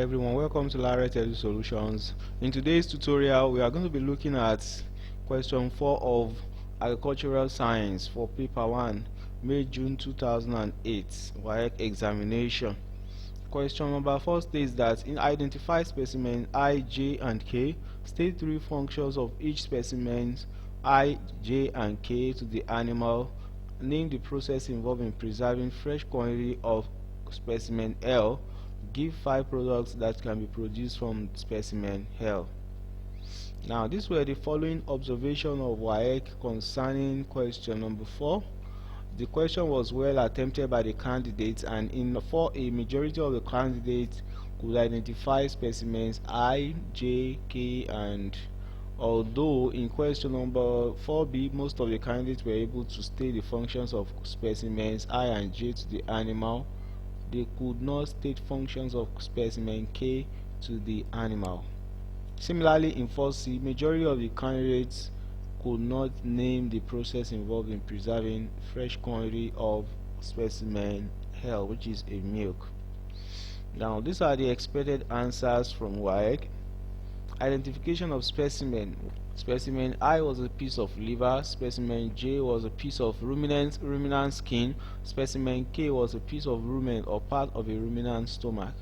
everyone, welcome to lanretsolutions. In today's tutorial we are going to be looking at question 4 of agricultural science for paper 1, May-June 2008 WAEC examination. Question number 4 states that in identify specimen I, J and K, state three functions of each specimen I, J and K to the animal. Name the process involved in preserving fresh quantity of specimen L. Give 5 products that can be produced from specimen L. Now, these were the following observations of WAEC concerning question number 4. The question was well attempted by the candidates, and for a majority of the candidates could identify specimens I, J, K, and although in question number 4b most of the candidates were able to state the functions of specimens I and J to the animal, they could not state functions of specimen K to the animal. Similarly, in 4c, majority of the candidates could not name the process involved in preserving fresh quantity of specimen L, which is a milk. Now, these are the expected answers from WAEC. Identification of specimen. Specimen I was a piece of liver, specimen J was a piece of ruminant skin, specimen K was a piece of rumen or part of a ruminant stomach.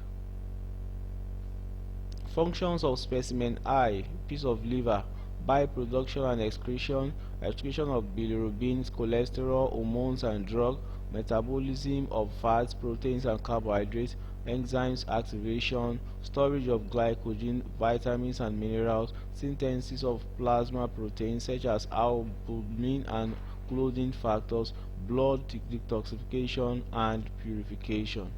Functions of specimen I, piece of liver: bile production and excretion, excretion of bilirubin, cholesterol, hormones and drug, metabolism of fats, proteins and carbohydrates, enzymes activation, storage of glycogen, vitamins and minerals, synthesis of plasma proteins such as albumin and clotting factors, blood detoxification and purification.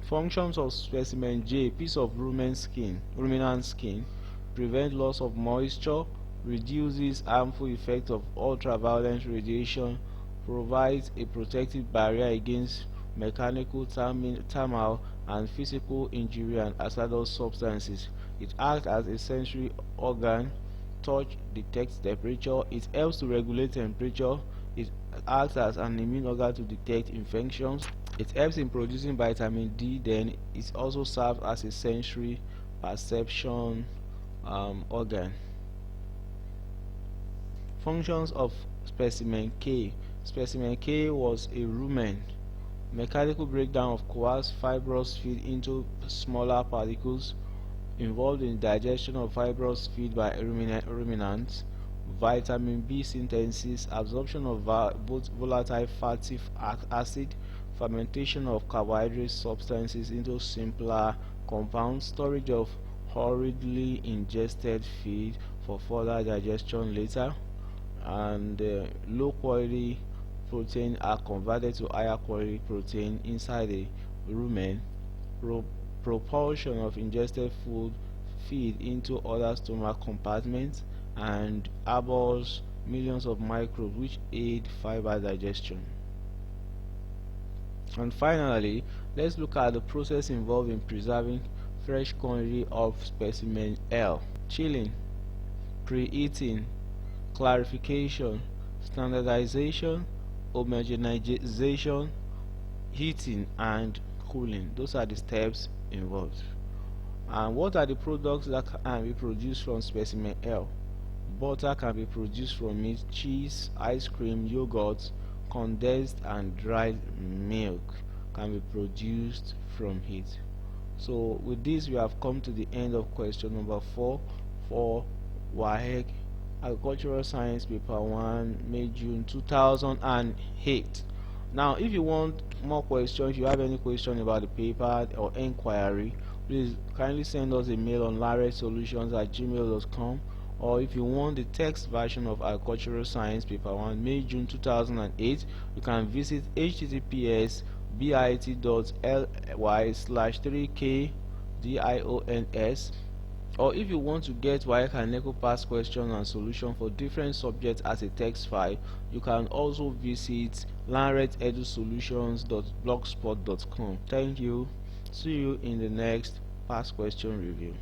Functions of specimen J, piece of ruminant skin: prevent loss of moisture, reduces harmful effects of ultraviolet radiation, provides a protective barrier against mechanical, thermal and physical injury and hazardous substances. It acts as a sensory organ. Touch detects temperature. It helps to regulate temperature. It acts as an immune organ to detect infections. It helps in producing vitamin D. Then it also serves as a sensory perception organ. Functions of specimen K. Specimen K was a rumen. Mechanical breakdown of coarse fibrous feed into smaller particles, involved in digestion of fibrous feed by ruminants, vitamin B synthesis, absorption of both volatile fatty acid, fermentation of carbohydrate substances into simpler compounds, storage of hurriedly ingested feed for further digestion later, and low quality protein are converted to higher quality protein inside the rumen. Propulsion of ingested feed into other stomach compartments, and harbors millions of microbes which aid fiber digestion. And finally, let's look at the process involved in preserving fresh quantity of specimen L. Chilling, preheating, clarification, standardization, homogenization, heating and cooling. Those are the steps involved. And what are the products that can be produced from specimen L? Butter can be produced from it, cheese, ice cream, yogurt, condensed and dried milk can be produced from it. So with this, we have come to the end of question number 4 for WAEC Agricultural Science paper 1, May-June 2008. Now, if you want more questions, if you have any question about the paper or inquiry, please kindly send us a mail on lanretsolutions@gmail.com, or if you want the text version of Agricultural Science paper 1, May-June 2008, you can visit https://bit.ly/3kdions. Or if you want to get WAEC and NECO past questions and solutions for different subjects as a text file, you can also visit lanretsolutions.blogspot.com. Thank you. See you in the next past question review.